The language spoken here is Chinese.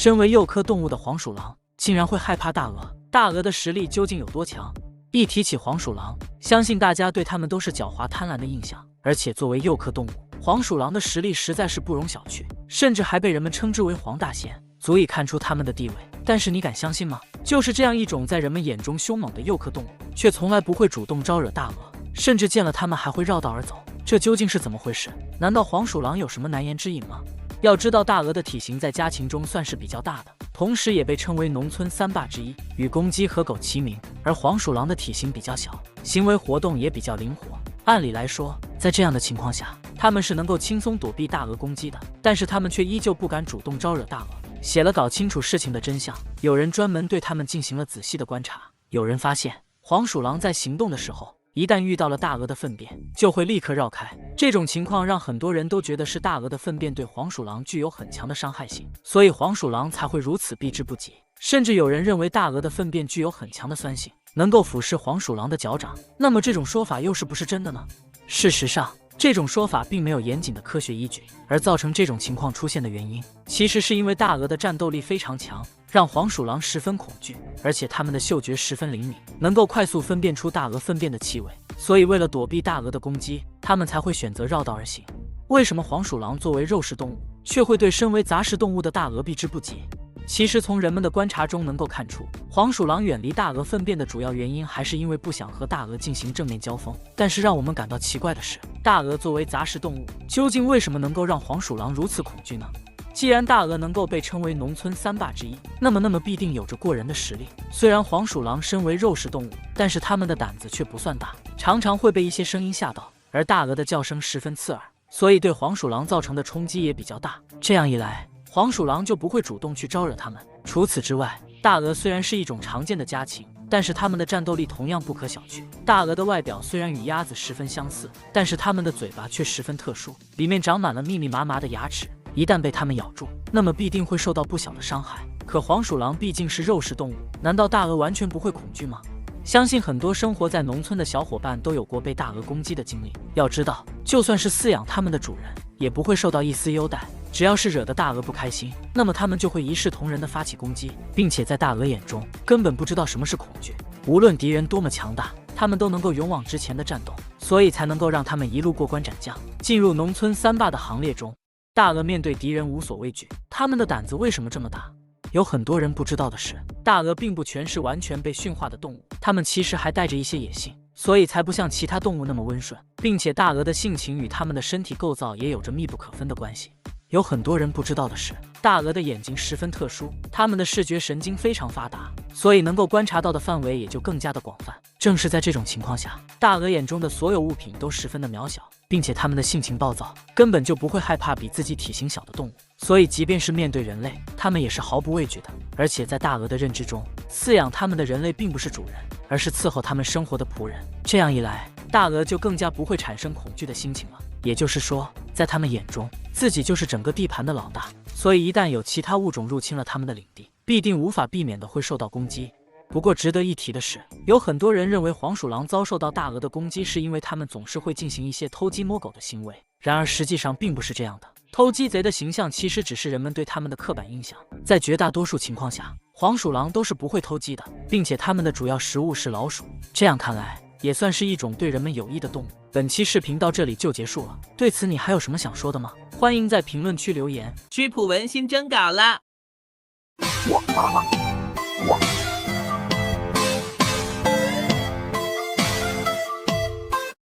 身为幼科动物的黄鼠狼竟然会害怕大鹅，大鹅的实力究竟有多强？一提起黄鼠狼，相信大家对它们都是狡猾贪婪的印象，而且作为幼科动物，黄鼠狼的实力实在是不容小觑，甚至还被人们称之为黄大仙，足以看出它们的地位。但是你敢相信吗？就是这样一种在人们眼中凶猛的幼科动物，却从来不会主动招惹大鹅，甚至见了它们还会绕道而走，这究竟是怎么回事？难道黄鼠狼有什么难言之隐吗？要知道，大鹅的体型在家禽中算是比较大的，同时也被称为农村三霸之一，与公鸡和狗齐名。而黄鼠狼的体型比较小，行为活动也比较灵活。按理来说，在这样的情况下，它们是能够轻松躲避大鹅攻击的，但是它们却依旧不敢主动招惹大鹅。写了搞清楚事情的真相，有人专门对它们进行了仔细的观察，有人发现黄鼠狼在行动的时候，一旦遇到了大鹅的粪便，就会立刻绕开。这种情况让很多人都觉得是大鹅的粪便对黄鼠狼具有很强的伤害性，所以黄鼠狼才会如此避之不及。甚至有人认为大鹅的粪便具有很强的酸性，能够腐蚀黄鼠狼的脚掌。那么这种说法又是不是真的呢？事实上，这种说法并没有严谨的科学依据，而造成这种情况出现的原因，其实是因为大鹅的战斗力非常强，让黄鼠狼十分恐惧，而且它们的嗅觉十分灵敏，能够快速分辨出大鹅粪便的气味，所以为了躲避大鹅的攻击，它们才会选择绕道而行。为什么黄鼠狼作为肉食动物，却会对身为杂食动物的大鹅避之不及？其实从人们的观察中能够看出，黄鼠狼远离大鹅粪便的主要原因还是因为不想和大鹅进行正面交锋。但是让我们感到奇怪的是，大鹅作为杂食动物，究竟为什么能够让黄鼠狼如此恐惧呢？既然大鹅能够被称为农村三霸之一，那么必定有着过人的实力。虽然黄鼠狼身为肉食动物，但是它们的胆子却不算大，常常会被一些声音吓到，而大鹅的叫声十分刺耳，所以对黄鼠狼造成的冲击也比较大。这样一来，黄鼠狼就不会主动去招惹它们。除此之外，大鹅虽然是一种常见的家禽，但是它们的战斗力同样不可小觑。大鹅的外表虽然与鸭子十分相似，但是它们的嘴巴却十分特殊，里面长满了密密麻麻的牙齿，一旦被它们咬住，那么必定会受到不小的伤害。可黄鼠狼毕竟是肉食动物，难道大鹅完全不会恐惧吗？相信很多生活在农村的小伙伴都有过被大鹅攻击的经历。要知道，就算是饲养它们的主人，也不会受到一丝优待。只要是惹得大鹅不开心，那么它们就会一视同仁地发起攻击，并且在大鹅眼中根本不知道什么是恐惧。无论敌人多么强大，它们都能够勇往直前的战斗，所以才能够让它们一路过关斩将，进入农村三霸的行列中。大鹅面对敌人无所畏惧，它们的胆子为什么这么大？有很多人不知道的是，大鹅并不全是完全被驯化的动物，它们其实还带着一些野性，所以才不像其他动物那么温顺，并且大鹅的性情与它们的身体构造也有着密不可分的关系。有很多人不知道的是，大鹅的眼睛十分特殊，它们的视觉神经非常发达，所以能够观察到的范围也就更加的广泛。正是在这种情况下，大鹅眼中的所有物品都十分的渺小，并且它们的性情暴躁，根本就不会害怕比自己体型小的动物，所以即便是面对人类，它们也是毫不畏惧的。而且在大鹅的认知中，饲养它们的人类并不是主人，而是伺候它们生活的仆人。这样一来，大鹅就更加不会产生恐惧的心情了。也就是说，在他们眼中，自己就是整个地盘的老大，所以一旦有其他物种入侵了他们的领地，必定无法避免的会受到攻击。不过值得一提的是，有很多人认为黄鼠狼遭受到大鹅的攻击是因为它们总是会进行一些偷鸡摸狗的行为，然而实际上并不是这样的。偷鸡贼的形象其实只是人们对他们的刻板印象，在绝大多数情况下，黄鼠狼都是不会偷鸡的，并且它们的主要食物是老鼠。这样看来，也算是一种对人们有益的动物。本期视频到这里就结束了，对此你还有什么想说的吗？欢迎在评论区留言。曲普文新征稿了。